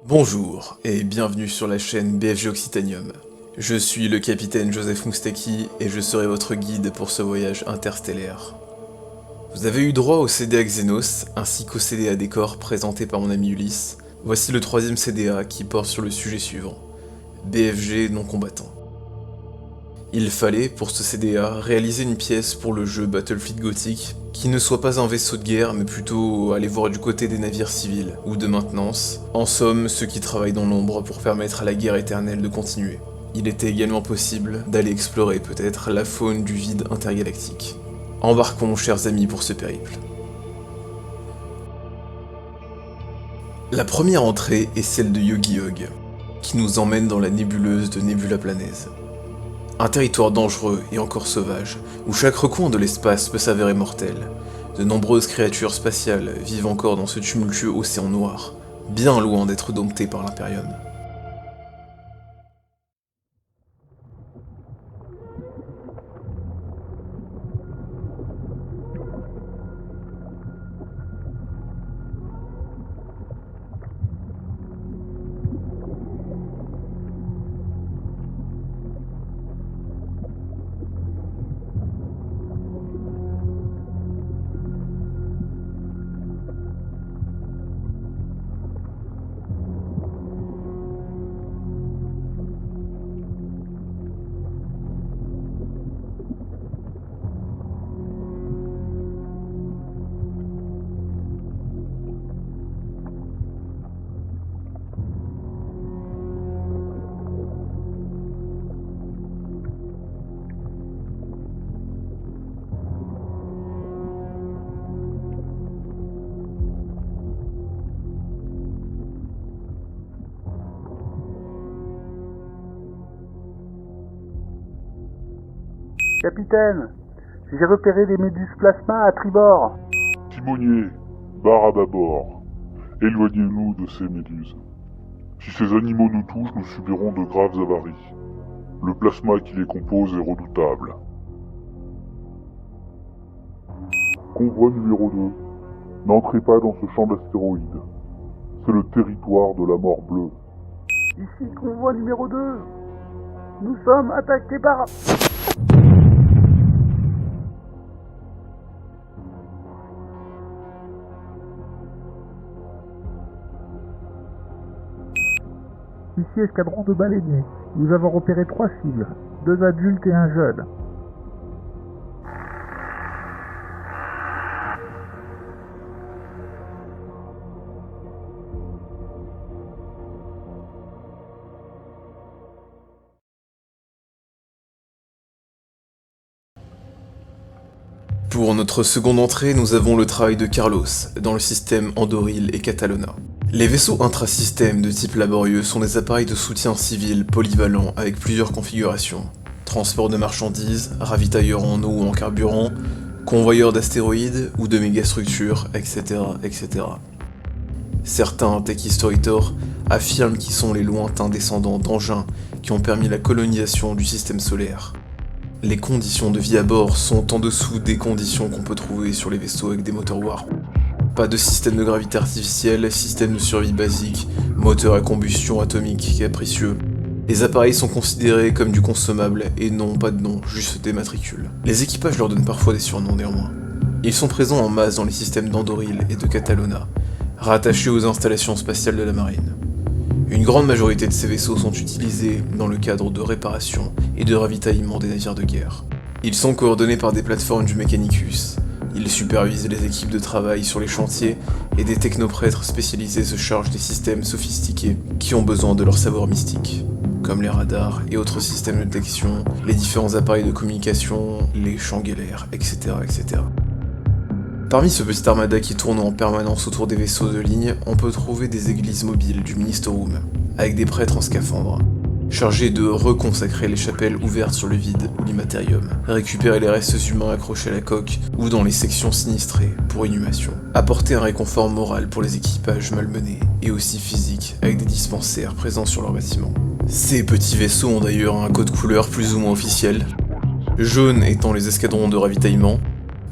Bonjour et bienvenue sur la chaîne BFG Occitanium. Je suis le capitaine Joseph Moustaki et je serai votre guide pour ce voyage interstellaire. Vous avez eu droit au CDA Xenos ainsi qu'au CDA Décor présenté par mon ami Ulysse. Voici le troisième CDA qui porte sur le sujet suivant, BFG non combattant. Il fallait, pour ce CDA, réaliser une pièce pour le jeu Battlefield Gothic qui ne soit pas un vaisseau de guerre, mais plutôt aller voir du côté des navires civils, ou de maintenance, en somme, ceux qui travaillent dans l'ombre pour permettre à la guerre éternelle de continuer. Il était également possible d'aller explorer peut-être la faune du vide intergalactique. Embarquons, chers amis, pour ce périple. La première entrée est celle de Yogi-Yog, qui nous emmène dans la nébuleuse de Nebula Planaise. Un territoire dangereux et encore sauvage, où chaque recoin de l'espace peut s'avérer mortel. De nombreuses créatures spatiales vivent encore dans ce tumultueux océan noir, bien loin d'être domptées par l'Imperium. Capitaine, j'ai repéré des méduses plasma à tribord. Timonier, barre à bâbord. Éloignez-nous de ces méduses. Si ces animaux nous touchent, nous subirons de graves avaries. Le plasma qui les compose est redoutable. Convoi numéro 2. N'entrez pas dans ce champ d'astéroïdes. C'est le territoire de la mort bleue. Ici convoi numéro 2. Nous sommes attaqués par... Ici escadron de baleiniers. Nous avons repéré 3 cibles, 2 adultes et un jeune. Pour notre seconde entrée, nous avons le travail de Carlos, dans le système Andoril et Catalona. Les vaisseaux intrasystèmes de type laborieux sont des appareils de soutien civil polyvalents avec plusieurs configurations. Transport de marchandises, ravitailleurs en eau ou en carburant, convoyeurs d'astéroïdes ou de mégastructures, etc., etc. Certains Tech Historitor affirment qu'ils sont les lointains descendants d'engins qui ont permis la colonisation du système solaire. Les conditions de vie à bord sont en dessous des conditions qu'on peut trouver sur les vaisseaux avec des moteurs warp. Pas de système de gravité artificielle, système de survie basique, moteur à combustion atomique capricieux. Les appareils sont considérés comme du consommable et n'ont pas de nom, juste des matricules. Les équipages leur donnent parfois des surnoms néanmoins. Ils sont présents en masse dans les systèmes d'Andoril et de Catalona, rattachés aux installations spatiales de la marine. Une grande majorité de ces vaisseaux sont utilisés dans le cadre de réparation et de ravitaillement des navires de guerre. Ils sont coordonnés par des plateformes du Mechanicus. Ils supervisent les équipes de travail sur les chantiers et des technoprêtres spécialisés se chargent des systèmes sophistiqués qui ont besoin de leur savoir mystique, comme les radars et autres systèmes de détection, les différents appareils de communication, les champs gaillards, etc., etc. Parmi ce petit armada qui tourne en permanence autour des vaisseaux de ligne, on peut trouver des églises mobiles du Ministerium, avec des prêtres en scaphandre, chargés de reconsacrer les chapelles ouvertes sur le vide ou l'immatérium, récupérer les restes humains accrochés à la coque ou dans les sections sinistrées pour inhumation, apporter un réconfort moral pour les équipages malmenés et aussi physique avec des dispensaires présents sur leur bâtiment. Ces petits vaisseaux ont d'ailleurs un code couleur plus ou moins officiel, jaune étant les escadrons de ravitaillement,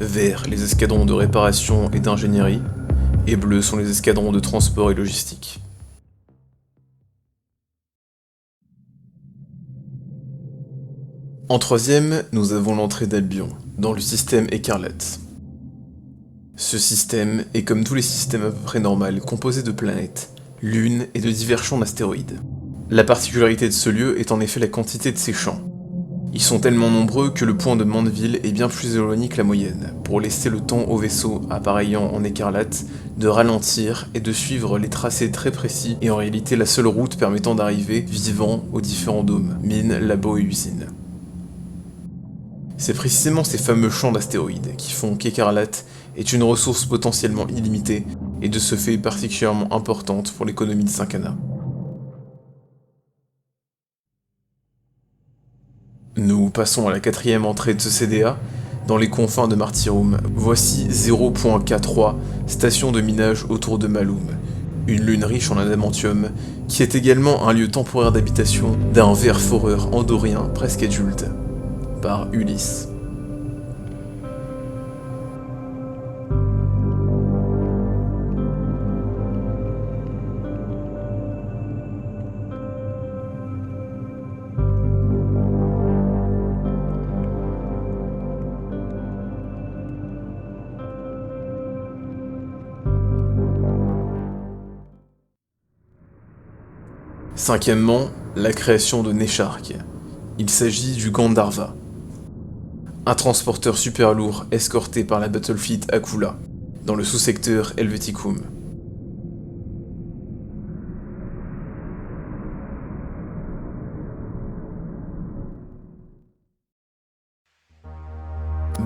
vert les escadrons de réparation et d'ingénierie, et bleu sont les escadrons de transport et logistique. En troisième, nous avons l'entrée d'Albion, dans le système Écarlate. Ce système est comme tous les systèmes à peu près normaux, composé de planètes, lunes et de divers champs d'astéroïdes. La particularité de ce lieu est en effet la quantité de ces champs. Ils sont tellement nombreux que le point de Mandeville est bien plus éloigné que la moyenne, pour laisser le temps au vaisseau appareillant en écarlate de ralentir et de suivre les tracés très précis et en réalité la seule route permettant d'arriver vivant aux différents dômes, mines, labos et usines. C'est précisément ces fameux champs d'astéroïdes qui font qu'Écarlate est une ressource potentiellement illimitée et de ce fait particulièrement importante pour l'économie de Syncana. Nous passons à la quatrième entrée de ce CDA, dans les confins de Martyrum. Voici 0.K3, station de minage autour de Malum, une lune riche en adamantium, qui est également un lieu temporaire d'habitation d'un ver foreur andorien presque adulte, par Ulysse. Cinquièmement, la création de Neshark. Il s'agit du Gandharva, un transporteur super lourd escorté par la Battlefleet Akula, dans le sous-secteur Helveticum.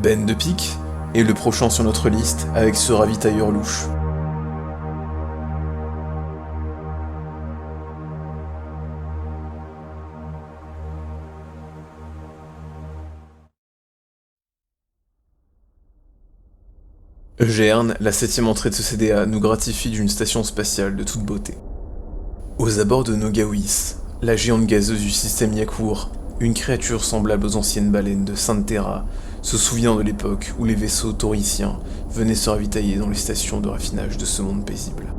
Ben de Pique est le prochain sur notre liste avec ce ravitailleur louche. Eugerne, la septième entrée de ce CDA, nous gratifie d'une station spatiale de toute beauté. Aux abords de Nogawis, la géante gazeuse du système Yakour, une créature semblable aux anciennes baleines de Sainte Terra, se souvient de l'époque où les vaisseaux tauriciens venaient se ravitailler dans les stations de raffinage de ce monde paisible.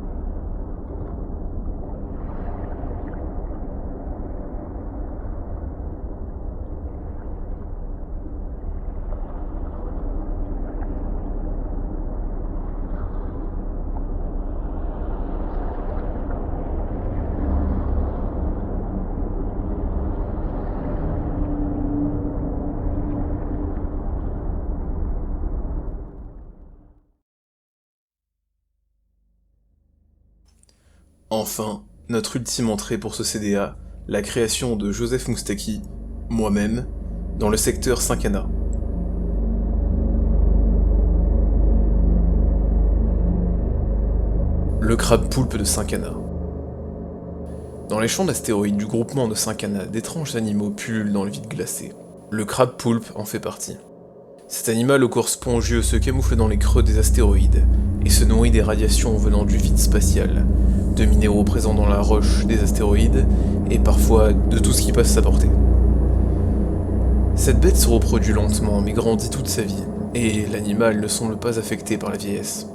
Enfin, notre ultime entrée pour ce CDA, la création de Joseph Moustaki, moi-même, dans le secteur Syncana. Le crabe poulpe de Syncana. Dans les champs d'astéroïdes du groupement de Syncana, d'étranges animaux pullulent dans le vide glacé. Le crabe poulpe en fait partie. Cet animal au corps spongieux se camoufle dans les creux des astéroïdes et se nourrit des radiations venant du vide spatial, de minéraux présents dans la roche des astéroïdes et parfois de tout ce qui passe à sa portée. Cette bête se reproduit lentement mais grandit toute sa vie, et l'animal ne semble pas affecté par la vieillesse.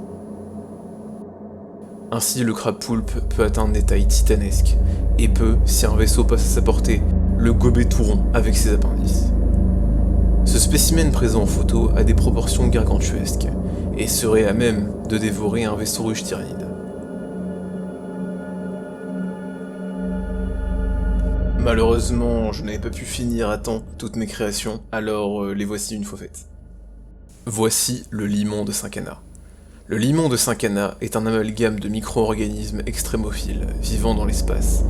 Ainsi, le crabe poulpe peut atteindre des tailles titanesques, et peut, si un vaisseau passe à sa portée, le gober tout rond avec ses appendices. Ce spécimen présent en photo a des proportions gargantuesques, et serait à même de dévorer un vaisseau ruche tyrannide. Malheureusement, je n'avais pas pu finir à temps toutes mes créations, alors les voici une fois faites. Voici le limon de Syncana. Le limon de Syncana est un amalgame de micro-organismes extrémophiles vivant dans l'espace,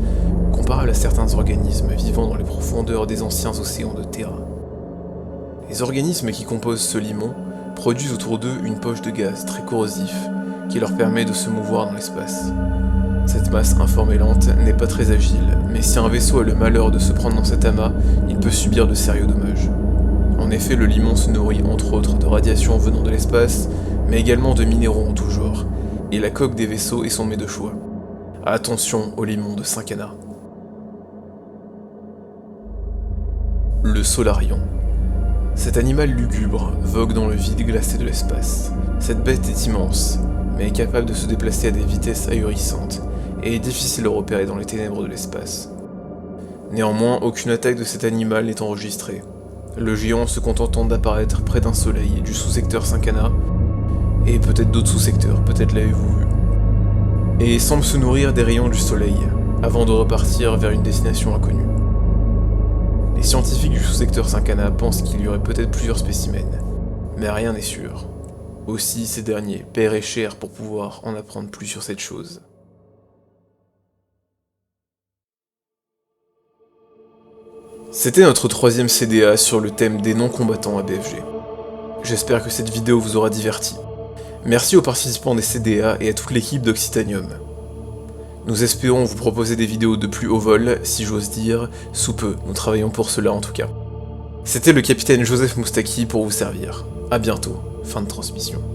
comparable à certains organismes vivant dans les profondeurs des anciens océans de Terra. Les organismes qui composent ce limon produisent autour d'eux une poche de gaz très corrosif qui leur permet de se mouvoir dans l'espace. Cette masse informe et lente n'est pas très agile, mais si un vaisseau a le malheur de se prendre dans cet amas, il peut subir de sérieux dommages. En effet, le limon se nourrit entre autres de radiations venant de l'espace, mais également de minéraux en tout genre, et la coque des vaisseaux est son mets de choix. Attention au limon de Syncana. Le Solarion. Cet animal lugubre vogue dans le vide glacé de l'espace. Cette bête est immense, mais est capable de se déplacer à des vitesses ahurissantes, et est difficile à repérer dans les ténèbres de l'espace. Néanmoins, aucune attaque de cet animal n'est enregistrée. le géant se contentant d'apparaître près d'un soleil du sous-secteur 5A, et peut-être d'autres sous-secteurs, peut-être l'avez-vous vu, et semble se nourrir des rayons du soleil, avant de repartir vers une destination inconnue. Les scientifiques du sous-secteur 5A pensent qu'il y aurait peut-être plusieurs spécimens, mais rien n'est sûr. Aussi, ces derniers paieraient cher pour pouvoir en apprendre plus sur cette chose. C'était notre 3e CDA sur le thème des non-combattants à BFG. J'espère que cette vidéo vous aura diverti. Merci aux participants des CDA et à toute l'équipe d'Occitanium. Nous espérons vous proposer des vidéos de plus haut vol, si j'ose dire, sous peu, nous travaillons pour cela en tout cas. C'était le capitaine Joseph Moustaki pour vous servir. A bientôt, fin de transmission.